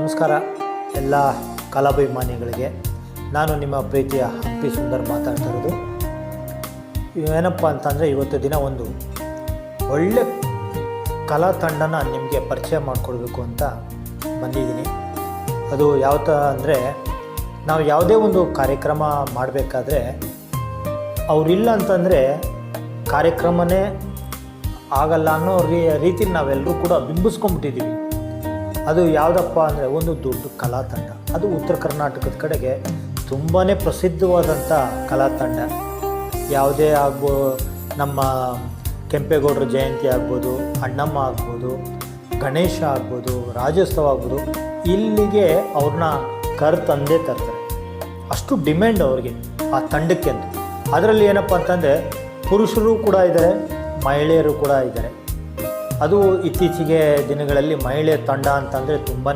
ನಮಸ್ಕಾರ ಎಲ್ಲ ಕಲಾಭಿಮಾನಿಗಳಿಗೆ. ನಾನು ನಿಮ್ಮ ಪ್ರೀತಿಯ ಹಂಪಿ ಸುಂದರ್ ಮಾತಾಡ್ತಾ ಇರೋದು. ಏನಪ್ಪ ಅಂತಂದರೆ ಇವತ್ತು ದಿನ ಒಂದು ಒಳ್ಳೆ ಕಲಾ ತಂಡನ ನಿಮಗೆ ಪರಿಚಯ ಮಾಡಿಕೊಡ್ಬೇಕು ಅಂತ ಬಂದಿದ್ದೀನಿ. ಅದು ಯಾವತ್ತ ಅಂದರೆ ನಾವು ಯಾವುದೇ ಒಂದು ಕಾರ್ಯಕ್ರಮ ಮಾಡಬೇಕಾದ್ರೆ ಅವರಿಲ್ಲ ಅಂತಂದರೆ ಕಾರ್ಯಕ್ರಮನೇ ಆಗಲ್ಲ ಅನ್ನೋ ರೀತಿಲಿ ನಾವೆಲ್ಲರೂ ಕೂಡ ಬಿಂಬಿಸ್ಕೊಂಡ್ಬಿಟ್ಟಿದ್ದೀವಿ. ಅದು ಯಾವುದಪ್ಪ ಅಂದರೆ ಒಂದು ದೊಡ್ಡ ಕಲಾ ತಂಡ. ಅದು ಉತ್ತರ ಕರ್ನಾಟಕದ ಕಡೆಗೆ ತುಂಬಾ ಪ್ರಸಿದ್ಧವಾದಂಥ ಕಲಾ ತಂಡ. ಯಾವುದೇ ನಮ್ಮ ಕೆಂಪೇಗೌಡರ ಜಯಂತಿ ಆಗ್ಬೋದು, ಅಣ್ಣಮ್ಮ ಆಗ್ಬೋದು, ಗಣೇಶ ಆಗ್ಬೋದು, ರಾಜ್ಯೋತ್ಸವ ಆಗ್ಬೋದು, ಇಲ್ಲಿಗೆ ಅವ್ರನ್ನ ತಂದೇ ತರ್ತಾರೆ. ಅಷ್ಟು ಡಿಮ್ಯಾಂಡ್ ಅವ್ರಿಗೆ ಆ ತಂಡಕ್ಕೆ ಅಂತ. ಅದರಲ್ಲಿ ಏನಪ್ಪ ಅಂತಂದರೆ ಪುರುಷರು ಕೂಡ ಇದ್ದಾರೆ, ಮಹಿಳೆಯರು ಕೂಡ ಇದ್ದಾರೆ. ಅದು ಇತ್ತೀಚೆಗೆ ದಿನಗಳಲ್ಲಿ ಮಹಿಳೆಯ ತಂಡ ಅಂತಂದರೆ ತುಂಬಾ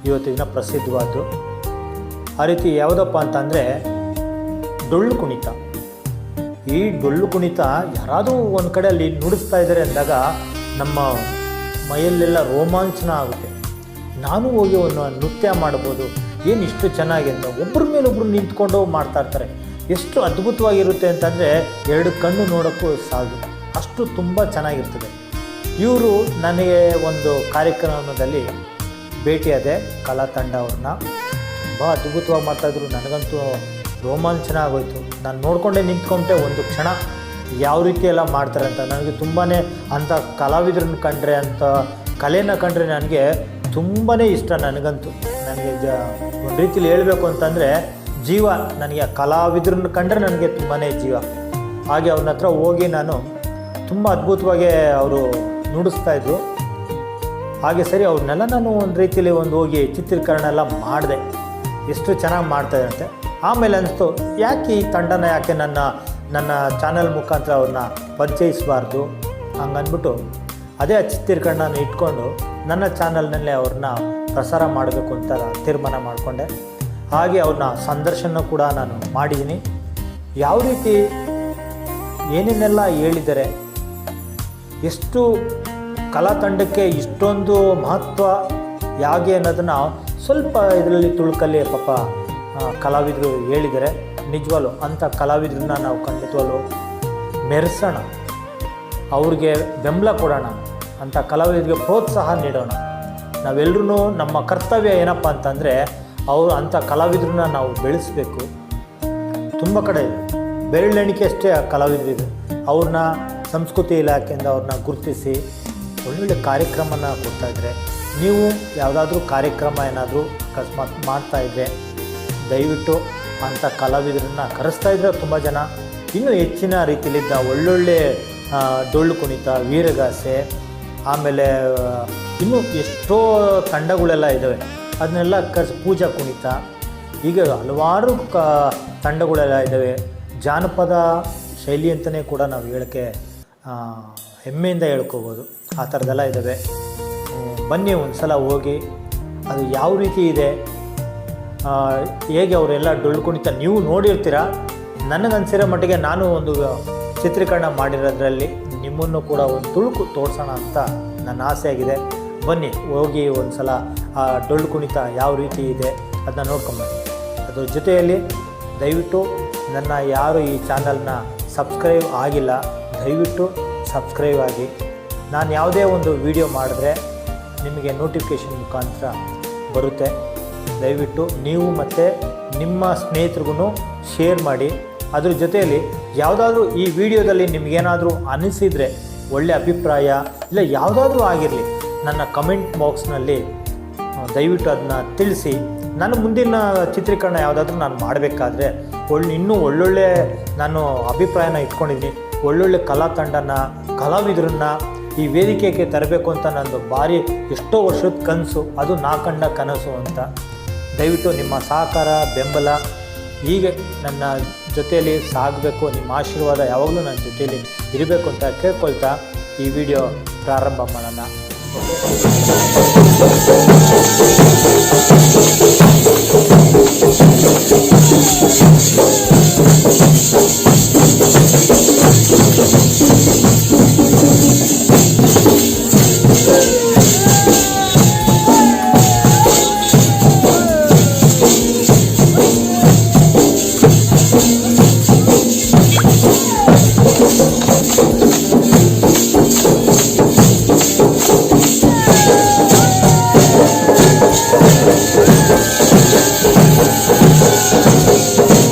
ಇವತ್ತಿನ ಪ್ರಸಿದ್ಧವಾದ್ದು. ಆ ರೀತಿ ಯಾವುದಪ್ಪ ಅಂತಂದರೆ ಡೊಳ್ಳು ಕುಣಿತ. ಈ ಡೊಳ್ಳು ಕುಣಿತ ಯಾರಾದರೂ ಒಂದು ಕಡೆ ಅಲ್ಲಿ ನುಡಿಸ್ತಾ ಇದ್ದಾರೆ ಅಂದಾಗ ನಮ್ಮ ಮೈಯಲ್ಲೆಲ್ಲ ರೋಮಾಂಚನ ಆಗುತ್ತೆ. ನಾನು ಹೋಗಿ ಒಂದು ನೃತ್ಯ ಮಾಡ್ಬೋದು, ಏನು ಇಷ್ಟು ಚೆನ್ನಾಗಿ ಅಂತ ಒಬ್ಬರ ಮೇಲೊಬ್ಬರು ನಿಂತ್ಕೊಂಡು ಮಾಡ್ತಾ ಇರ್ತಾರೆ. ಎಷ್ಟು ಅದ್ಭುತವಾಗಿರುತ್ತೆ ಅಂತಂದರೆ ಎರಡು ಕಣ್ಣು ನೋಡೋಕ್ಕೂ ಸಾಕು, ಅಷ್ಟು ತುಂಬ ಚೆನ್ನಾಗಿರ್ತದೆ. ಇವರು ನನಗೆ ಒಂದು ಕಾರ್ಯಕ್ರಮದಲ್ಲಿ ಭೇಟಿಯಾದೆ, ಕಲಾ ತಂಡ ಅವ್ರನ್ನ. ತುಂಬ ಅದ್ಭುತವಾಗಿ ಮಾಡ್ತಾಯಿದ್ರು. ನನಗಂತೂ ರೋಮಾಂಚನ ಆಗೋಯ್ತು. ನಾನು ನೋಡಿಕೊಂಡೇ ನಿಂತ್ಕೊಂಡೆ ಒಂದು ಕ್ಷಣ ಯಾವ ರೀತಿ ಎಲ್ಲ ಮಾಡ್ತಾರೆ ಅಂತ. ನನಗೆ ತುಂಬಾ ಅಂಥ ಕಲಾವಿದ್ರನ್ನ ಕಂಡ್ರೆ, ಅಂಥ ಕಲೆನ ಕಂಡ್ರೆ ನನಗೆ ತುಂಬಾ ಇಷ್ಟ. ನನಗಂತೂ ಒಂದು ರೀತಿಲಿ ಹೇಳಬೇಕು ಅಂತಂದರೆ ಜೀವ. ನನಗೆ ಕಲಾವಿದ್ರನ್ನ ಕಂಡ್ರೆ ನನಗೆ ತುಂಬಾ ಜೀವ. ಹಾಗೆ ಅವ್ರನ್ನ ಹತ್ರ ಹೋಗಿ ನಾನು ತುಂಬ ಅದ್ಭುತವಾಗಿ ಅವರು ನುಡಿಸ್ತಾಯಿದ್ರು. ಹಾಗೆ ಸರಿ ಅವ್ರನ್ನೆಲ್ಲ ನಾನು ಒಂದು ರೀತಿಯಲ್ಲಿ ಹೋಗಿ ಚಿತ್ರೀಕರಣ ಎಲ್ಲ ಮಾಡಿದೆ. ಎಷ್ಟು ಚೆನ್ನಾಗಿ ಮಾಡ್ತಾಯಿದ್ರಂತೆ. ಆಮೇಲೆ ಅನಿಸ್ತು, ಯಾಕೆ ಈ ತಂಡನ ಯಾಕೆ ನನ್ನ ಚಾನಲ್ ಮುಖಾಂತರ ಅವ್ರನ್ನ ಪರಿಚಯಿಸಬಾರ್ದು ಹಂಗಂದ್ಬಿಟ್ಟು ಅದೇ ಚಿತ್ರೀಕರಣ ಇಟ್ಕೊಂಡು ನನ್ನ ಚಾನಲ್ನಲ್ಲೇ ಅವ್ರನ್ನ ಪ್ರಸಾರ ಮಾಡಬೇಕು ಅಂತ ತೀರ್ಮಾನ ಮಾಡಿಕೊಂಡೆ. ಹಾಗೆ ಅವ್ರನ್ನ ಸಂದರ್ಶನ ಕೂಡ ನಾನು ಮಾಡಿದ್ದೀನಿ. ಯಾವ ರೀತಿ ಏನೇನೆಲ್ಲ ಹೇಳಿದ್ದಾರೆ, ಎಷ್ಟು ಕಲಾ ತಂಡಕ್ಕೆ ಇಷ್ಟೊಂದು ಮಹತ್ವ ಹೇಗೆ ಅನ್ನೋದನ್ನು ಸ್ವಲ್ಪ ಇದರಲ್ಲಿ ತುಳುಕಲ್ಲಿ ಪಾಪ ಕಲಾವಿದರು ಹೇಳಿದ್ದಾರೆ. ನಿಜವಾಗ್ಲೂ ಅಂಥ ಕಲಾವಿದ್ರನ್ನ ನಾವು ಖಂಡಿತವಾಗ್ಲೂ ಮೆರೆಸೋಣ, ಅವ್ರಿಗೆ ಬೆಂಬಲ ಕೊಡೋಣ, ಅಂಥ ಕಲಾವಿದರಿಗೆ ಪ್ರೋತ್ಸಾಹ ನೀಡೋಣ. ನಾವೆಲ್ಲರೂ ನಮ್ಮ ಕರ್ತವ್ಯ ಏನಪ್ಪ ಅಂತಂದರೆ ಅಂಥ ಕಲಾವಿದ್ರನ್ನ ನಾವು ಬೆಳೆಸಬೇಕು. ತುಂಬ ಕಡೆ ಬೆರಳೆಣಿಕೆ ಅಷ್ಟೇ ಕಲಾವಿದರಿದೆ. ಅವ್ರನ್ನ ಸಂಸ್ಕೃತಿ ಇಲಾಖೆಯಿಂದ ಅವ್ರನ್ನ ಗುರುತಿಸಿ ಒಳ್ಳೊಳ್ಳೆ ಕಾರ್ಯಕ್ರಮನ ಕೊಡ್ತಾಯಿದ್ರೆ, ನೀವು ಯಾವುದಾದ್ರೂ ಕಾರ್ಯಕ್ರಮ ಏನಾದರೂ ಅಕಸ್ಮಾತ್ ಮಾಡ್ತಾಯಿದ್ರೆ ದಯವಿಟ್ಟು ಅಂಥ ಕಲಾವಿದರನ್ನ ಕರೆಸ್ತಾಯಿದ್ರೆ ತುಂಬ ಜನ ಇನ್ನೂ ಹೆಚ್ಚಿನ ರೀತಿಯಲ್ಲಿದ್ದ ಒಳ್ಳೊಳ್ಳೆ ಡೊಳ್ಳು ಕುಣಿತ, ವೀರಗಾಸೆ, ಆಮೇಲೆ ಇನ್ನೂ ಎಷ್ಟೋ ತಂಡಗಳೆಲ್ಲ ಇದ್ದಾವೆ. ಅದನ್ನೆಲ್ಲ ಪೂಜಾ ಕುಣಿತ, ಹೀಗೆ ಹಲವಾರು ತಂಡಗಳೆಲ್ಲ ಇದ್ದಾವೆ. ಜಾನಪದ ಶೈಲಿ ಅಂತಲೇ ಕೂಡ ನಾವು ಹೇಳೋಕ್ಕೆ ಹೆಮ್ಮೆಯಿಂದ ಹೇಳ್ಕೋಬೋದು. ಆ ಥರದ್ದೆಲ್ಲ ಇದ್ದಾವೆ. ಬನ್ನಿ ಒಂದು ಸಲ ಹೋಗಿ ಅದು ಯಾವ ರೀತಿ ಇದೆ, ಹೇಗೆ ಅವರೆಲ್ಲ ಡೊಳ್ಳು ಕುಣಿತ ನೀವು ನೋಡಿರ್ತೀರ. ನನಗನ್ಸಿರೋ ಮಟ್ಟಿಗೆ ನಾನು ಒಂದು ಚಿತ್ರೀಕರಣ ಮಾಡಿರೋದ್ರಲ್ಲಿ ನಿಮ್ಮನ್ನು ಕೂಡ ಒಂದು ತುಳುಕು ತೋರಿಸೋಣ ಅಂತ ನನ್ನ ಆಸೆ ಆಗಿದೆ. ಬನ್ನಿ ಹೋಗಿ ಒಂದು ಸಲ ಆ ಡೊಳ್ಳು ಕುಣಿತ ಯಾವ ರೀತಿ ಇದೆ ಅದನ್ನ ನೋಡ್ಕೊಂಬನ್ನಿ. ಅದ್ರ ಜೊತೆಯಲ್ಲಿ ದಯವಿಟ್ಟು ನನ್ನ ಯಾರು ಈ ಚಾನಲ್ನ ಸಬ್ಸ್ಕ್ರೈಬ್ ಆಗಿಲ್ಲ, ದಯವಿಟ್ಟು ಸಬ್ಸ್ಕ್ರೈಬ್ ಆಗಿ. ನಾನು ಯಾವುದೇ ಒಂದು ವಿಡಿಯೋ ಮಾಡಿದ್ರೆ ನಿಮಗೆ ನೋಟಿಫಿಕೇಷನ್ ಮುಖಾಂತರ ಬರುತ್ತೆ. ದಯವಿಟ್ಟು ನೀವು ಮತ್ತು ನಿಮ್ಮ ಸ್ನೇಹಿತರಿಗೂ ಶೇರ್ ಮಾಡಿ. ಅದ್ರ ಜೊತೆಯಲ್ಲಿ ಯಾವುದಾದ್ರೂ ಈ ವಿಡಿಯೋದಲ್ಲಿ ನಿಮಗೇನಾದರೂ ಅನಿಸಿದರೆ, ಒಳ್ಳೆಯ ಅಭಿಪ್ರಾಯ ಇಲ್ಲ ಯಾವುದಾದ್ರೂ ಆಗಿರಲಿ, ನನ್ನ ಕಮೆಂಟ್ ಬಾಕ್ಸ್ನಲ್ಲಿ ದಯವಿಟ್ಟು ಅದನ್ನ ತಿಳಿಸಿ. ನಾನು ಮುಂದಿನ ಚಿತ್ರೀಕರಣ ಯಾವುದಾದ್ರೂ ನಾನು ಮಾಡಬೇಕಾದ್ರೆ ಇನ್ನೂ ಒಳ್ಳೊಳ್ಳೆ ನಾನು ಅಭಿಪ್ರಾಯನ ಇಟ್ಕೊಂಡಿದ್ದೀನಿ. ಒಳ್ಳೊಳ್ಳೆ ಕಲಾ ತಂಡನ, ಕಲಾವಿದರನ್ನ ಈ ವೇದಿಕೆಗೆ ತರಬೇಕು ಅಂತ ನಂದು ಭಾರಿ ಎಷ್ಟೋ ವರ್ಷದ ಕನಸು. ಅದು ನಾ ಕಂಡ ಕನಸು ಅಂತ. ದಯವಿಟ್ಟು ನಿಮ್ಮ ಸಹಕಾರ, ಬೆಂಬಲ ಹೀಗೆ ನನ್ನ ಜೊತೆಯಲ್ಲಿ ಸಾಗಬೇಕು. ನಿಮ್ಮ ಆಶೀರ್ವಾದ ಯಾವಾಗಲೂ ನನ್ನ ಜೊತೆಯಲ್ಲಿ ಇರಬೇಕು ಅಂತ ಕೇಳ್ಕೊಳ್ತಾ ಈ ವಿಡಿಯೋ ಪ್ರಾರಂಭ ಮಾಡೋಣ.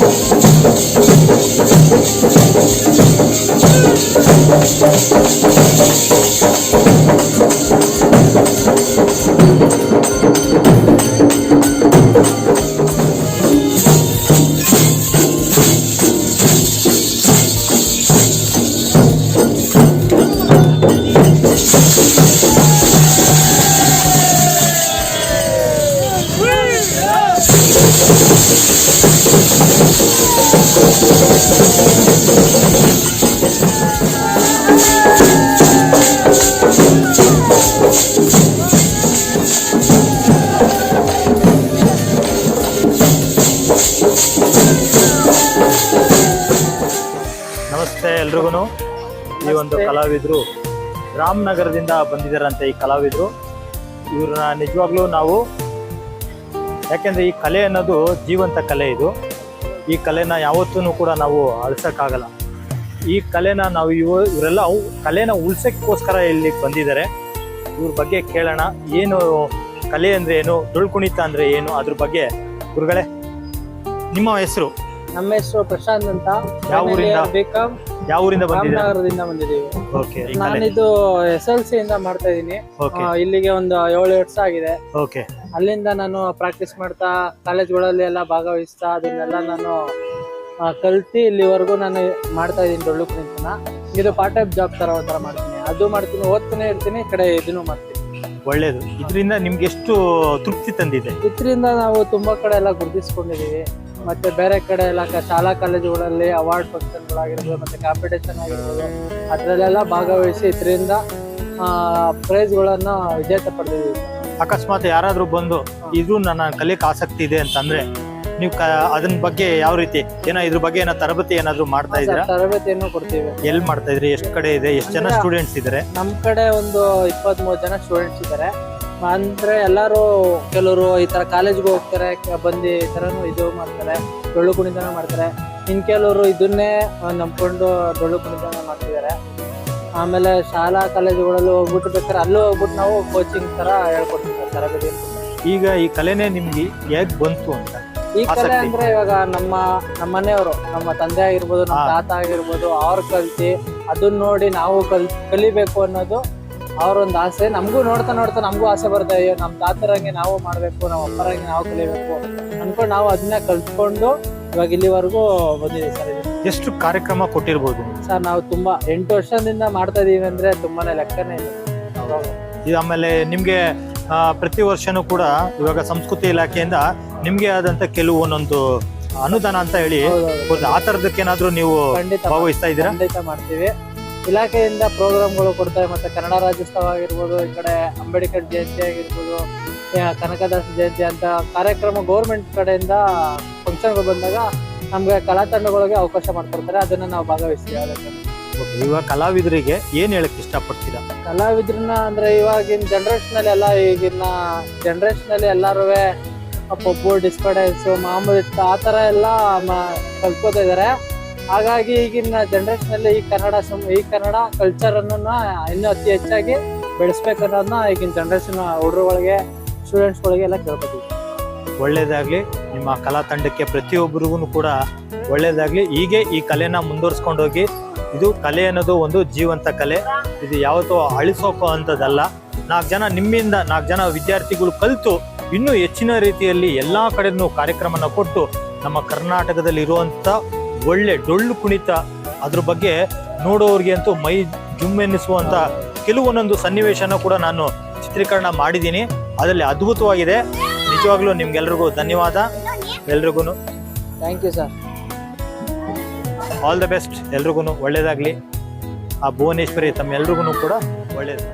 ನಮಸ್ತೆ ಎಲ್ರಿಗೂ. ಈ ಒಂದು ಕಲಾವಿದರು ರಾಮನಗರದಿಂದ ಬಂದಿದ್ದಾರಂತೆ. ಈ ಕಲಾವಿದರು ಇವ್ರನ್ನ ನಿಜವಾಗ್ಲೂ ನಾವು, ಯಾಕೆಂದರೆ ಈ ಕಲೆ ಅನ್ನೋದು ಜೀವಂತ ಕಲೆ. ಈ ಕಲೆನ ಯಾವತ್ತೂ ಕೂಡ ನಾವು ಅಳಿಸೋಕ್ಕಾಗಲ್ಲ. ಈ ಕಲೆನ ನಾವು ಇವರೆಲ್ಲ ಕಲೆನ ಉಳ್ಸೋಕ್ಕೋಸ್ಕರ ಇಲ್ಲಿಗೆ ಬಂದಿದ್ದಾರೆ. ಇವ್ರ ಬಗ್ಗೆ ಕೇಳೋಣ. ಏನು ಕಲೆ ಅಂದರೆ ಏನು, ಡೊಳ್ಳು ಕುಣಿತ ಅಂದರೆ ಏನು, ಅದ್ರ ಬಗ್ಗೆ. ಗುರುಗಳೇ, ನಿಮ್ಮ ಹೆಸರು? ನಮ್ಮ ಹೆಸರು ಪ್ರಶಾಂತ್ ಅಂತ. ಯಾವ ಊರಿಂದ ಬಂದಿದ್ದೀರಾ? ರಾಮನಗರದಿಂದ ಬಂದಿದ್ದೀವಿ. ಓಕೆ. ನಾನಿದು SLC ಇಂದ ಮಾಡ್ತಾ ಇದ್ದೀನಿ. ಇಲ್ಲಿಗೆ ಒಂದು 7 ವರ್ಷ ಆಗಿದೆ. ಓಕೆ. ಅಲ್ಲಿಂದ ನಾನು ಪ್ರಾಕ್ಟೀಸ್ ಮಾಡ್ತಾ ಕಾಲೇಜ್ಗಳಲ್ಲಿ ಎಲ್ಲ ಭಾಗವಹಿಸ್ತಾ ಅದನ್ನೆಲ್ಲ ನಾನು ಕಲ್ತಿ ಇಲ್ಲಿವರೆಗೂ ನಾನು ಮಾಡ್ತಾ ಇದ್ದೀನಿ ಡೊಳ್ಳು ಕುಣಿತನ. ಇದು ಪಾರ್ಟ್ ಟೈಮ್ ಜಾಬ್ ತರ ಒಂಥರ ಮಾಡ್ತೀನಿ, ಅದು ಮಾಡ್ತೀನಿ, ಓದ್ತಾನೆ ಇರ್ತೀನಿ, ಈ ಕಡೆ ಇದನ್ನು ಮಾಡ್ತೀನಿ. ಒಳ್ಳೇದು. ಇದರಿಂದ ನಿಮ್ಗೆ ಎಷ್ಟು ತೃಪ್ತಿ ತಂದಿದೆ? ಇದರಿಂದ ನಾವು ತುಂಬಾ ಕಡೆ ಎಲ್ಲ ಗುರುತಿಸ್ಕೊಂಡಿದೀವಿ. ಮತ್ತೆ ಬೇರೆ ಕಡೆ ಎಲ್ಲ ಶಾಲಾ ಕಾಲೇಜುಗಳಲ್ಲಿ ಅವಾರ್ಡ್ ಫಂಕ್ಷನ್ಗಳಾಗಿರ್ಬೋದು, ಮತ್ತೆ ಕಾಂಪಿಟೇಷನ್ ಆಗಿರ್ಬೋದು, ಅದರಲ್ಲೆಲ್ಲ ಭಾಗವಹಿಸಿ ಇದರಿಂದ ಪ್ರೈಸ್ಗಳನ್ನ ವಿಜೇತ ಪಡೆದಿದ್ದೀವಿ. ಅಕಸ್ಮಾತ್ ಯಾರಾದ್ರೂ ಬಂದು ಇದು ನನ್ನ ಕಲಿಯಕ್ಕೆ ಆಸಕ್ತಿ ಇದೆ ಅಂತಂದ್ರೆ ನೀವು ಅದನ್ನ ಬಗ್ಗೆ ಯಾವ ರೀತಿ ಇದ್ರ ಬಗ್ಗೆ ಏನೋ ತರಬೇತಿ ಏನಾದ್ರು ಮಾಡ್ತಾ ಇದ್ದೀರಾ? ತರಬೇತಿಯನ್ನು ಕೊಡ್ತೀವಿ. ಎಲ್ಲಿ ಮಾಡ್ತಾ ಇದ್ರಿ? ಎಷ್ಟು ಕಡೆ ಇದೆ? ಎಷ್ಟು ಜನ ಸ್ಟೂಡೆಂಟ್ಸ್ ಇದ್ದಾರೆ? ನಮ್ ಕಡೆ ಒಂದು 23 ಜನ ಸ್ಟೂಡೆಂಟ್ಸ್ ಇದ್ದಾರೆ. ಅಂದ್ರೆ ಎಲ್ಲಾರು, ಕೆಲವರು ಈ ತರ ಕಾಲೇಜ್ಗೆ ಹೋಗ್ತಾರೆ, ಬಂದು ಈ ತರನು ಇದು ಮಾಡ್ತಾರೆ, ಡೊಳ್ಳು ಕುಣಿತನ ಮಾಡ್ತಾರೆ. ಇನ್ ಕೆಲವರು ಇದನ್ನೇ ನಂಬ್ಕೊಂಡು ಡೊಳ್ಳು ಕುಣಿತನ ಮಾಡ್ತಿದ್ದಾರೆ. ಆಮೇಲೆ ಶಾಲಾ ಕಾಲೇಜುಗಳಲ್ಲಿ ಹೋಗ್ಬಿಟ್ಟು ಬೇಕಾದ್ರೆ ಅಲ್ಲೂ ಹೋಗ್ಬಿಟ್ಟು ನಾವು ಕೋಚಿಂಗ್ ತರ ಹೇಳ್ಕೊಡ್ತೀವಿ, ತರಬೇತಿ. ಈಗ ಈ ಕಲೆನೇ ನಿಮ್ಗೆ ಹೇಗ್ ಬಂತು ಅಂತ? ಈ ಕಲೆ ಅಂದ್ರೆ ಇವಾಗ ನಮ್ಮ ಮನೆಯವರು, ನಮ್ಮ ತಂದೆ ಆಗಿರ್ಬೋದು, ನಮ್ಮ ತಾತ ಆಗಿರ್ಬೋದು, ಅವ್ರು ಕಲ್ತಿ ಅದನ್ನ ನೋಡಿ ನಾವು ಕಲಿಬೇಕು ಅನ್ನೋದು ಅವ್ರೊಂದು ಆಸೆ. ನಮಗೂ ನೋಡ್ತಾ ನಮಗೂ ಆಸೆ ಬರ್ತಾ ಇದೆಯೋ, ನಮ್ಮ ತಾತರಂಗೆ ನಾವು ಮಾಡ್ಬೇಕು, ನಮ್ಮ ಅಪ್ಪರಂಗೆ ನಾವು ಕಲಿಬೇಕು ಅನ್ಕೊಂಡು ನಾವು ಅದನ್ನ ಕಲ್ತ್ಕೊಂಡು ಇವಾಗ ಇಲ್ಲಿವರೆಗೂ ಬಂದಿದ್ದೀವಿ ಸರ್. ಎಷ್ಟು ಕಾರ್ಯಕ್ರಮ ಕೊಟ್ಟಿರ್ಬೋದು ಸರ್? ನಾವು ತುಂಬಾ 8 ವರ್ಷದಿಂದ ಮಾಡ್ತಾ ಇದೀವಿ ಅಂದ್ರೆ ತುಂಬಾನೇ ಲೆಕ್ಕನೇ ಇದೆ. ಆಮೇಲೆ ನಿಮ್ಗೆ ಪ್ರತಿ ವರ್ಷನೂ ಕೂಡ ಇವಾಗ ಸಂಸ್ಕೃತಿ ಇಲಾಖೆಯಿಂದ ನಿಮ್ಗೆ ಆದಂತ ಕೆಲವು ಒಂದೊಂದು ಅನುದಾನ ಅಂತ ಹೇಳಿ ಆ ತರದಕ್ಕೇನಾದ್ರೂ ನೀವು ಭಾಗವಹಿಸ್ತಾ ಇದ್ದೀರಾ? ಖಂಡಿತ ಮಾಡ್ತೀವಿ. ಇಲಾಖೆಯಿಂದ ಪ್ರೋಗ್ರಾಮ್ಗಳು ಕೊಡ್ತಾರೆ. ಮತ್ತೆ ಕನ್ನಡ ರಾಜ್ಯೋತ್ಸವ ಆಗಿರ್ಬೋದು, ಈ ಕಡೆ ಅಂಬೇಡ್ಕರ್ ಜಯಂತಿ ಆಗಿರ್ಬೋದು, ಕನಕದಾಸ ಜಯಂತಿ ಅಂತ ಕಾರ್ಯಕ್ರಮ ಗೌರ್ಮೆಂಟ್ ಕಡೆಯಿಂದ ಫಂಕ್ಷನ್ಗಳು ಬಂದಾಗ ನಮ್ಗೆ ಕಲಾ ತಂಡಗಳಿಗೆ ಅವಕಾಶ ಮಾಡ್ಕೊಡ್ತಾರೆ. ಅದನ್ನ ನಾವು ಭಾಗವಹಿಸ್ತೀವಿ. ಇವಾಗ ಕಲಾವಿದರಿಗೆ ಏನ್ ಹೇಳಕ್ ಇಷ್ಟಪಡ್ತೀರಾ? ಕಲಾವಿದ್ರನ್ನ ಅಂದ್ರೆ ಇವಾಗಿನ ಈಗಿನ ಜನರೇಷನ್ ಅಲ್ಲಿ ಎಲ್ಲಾರು ಪಬ್ಬು, ಡಿಸ್ಪಡೆನ್ಸ್, ಮಾಮೂಲಿ ಆ ತರ ಎಲ್ಲ ಕಲ್ತ್ಕೋತಾ ಇದಾರೆ. ಹಾಗಾಗಿ ಈಗಿನ ಜನರೇಷನ್ ಅಲ್ಲಿ ಈ ಕನ್ನಡ ಕಲ್ಚರ್ ಅನ್ನ ಇನ್ನೂ ಅತಿ ಹೆಚ್ಚಾಗಿ ಬೆಳೆಸ್ಬೇಕು ಅನ್ನೋದನ್ನ ಈಗಿನ ಜನರೇಷನ್ ಹುಡುಗರುಗಳಿಗೆ, ಸ್ಟೂಡೆಂಟ್ಸ್ಗಳಿಗೆ ಎಲ್ಲ ಕೇಳ್ಕೊತೀವಿ. ಒಳ್ಳೇದಾಗ್ಲಿ. ನಿಮ್ಮ ಕಲಾ ತಂಡಕ್ಕೆ ಪ್ರತಿಯೊಬ್ಬರಿಗೂ ಕೂಡ ಒಳ್ಳೇದಾಗ್ಲಿ. ಹೀಗೆ ಈ ಕಲೆನ ಮುಂದುವರ್ಸ್ಕೊಂಡೋಗಿ. ಇದು ಕಲೆ ಅನ್ನೋದು ಒಂದು ಜೀವಂತ ಕಲೆ. ಇದು ಯಾವತ್ತೂ ಅಳಿಸೋಕೋ ಅಂಥದ್ದಲ್ಲ. 4 ಜನ ವಿದ್ಯಾರ್ಥಿಗಳು ಕಲಿತು ಇನ್ನೂ ಹೆಚ್ಚಿನ ರೀತಿಯಲ್ಲಿ ಎಲ್ಲ ಕಡೆನೂ ಕಾರ್ಯಕ್ರಮನ ಕೊಟ್ಟು ನಮ್ಮ ಕರ್ನಾಟಕದಲ್ಲಿ ಇರುವಂಥ ಒಳ್ಳೆ ಡೊಳ್ಳು ಕುಣಿತ ಅದ್ರ ಬಗ್ಗೆ ನೋಡೋರಿಗೆ ಅಂತೂ ಮೈ ಜುಮ್ಮೆನ್ನಿಸುವಂಥ ಕೆಲವೊಂದೊಂದು ಸನ್ನಿವೇಶನ ಕೂಡ ನಾನು ಚಿತ್ರೀಕರಣ ಮಾಡಿದ್ದೀನಿ. ಅದರಲ್ಲಿ ಅದ್ಭುತವಾಗಿದೆ. ನಿಜವಾಗ್ಲೂ ನಿಮ್ಗೆಲ್ರಿಗೂ ಧನ್ಯವಾದ. ಎಲ್ರಿಗೂ thank you sir. All the best. ಎಲ್ರಿಗೂ ಒಳ್ಳೇದಾಗಲಿ. ಆ ಭುವನೇಶ್ವರಿ ತಮ್ಮೆಲ್ರಿಗೂ ಕೂಡ ಒಳ್ಳೇದು.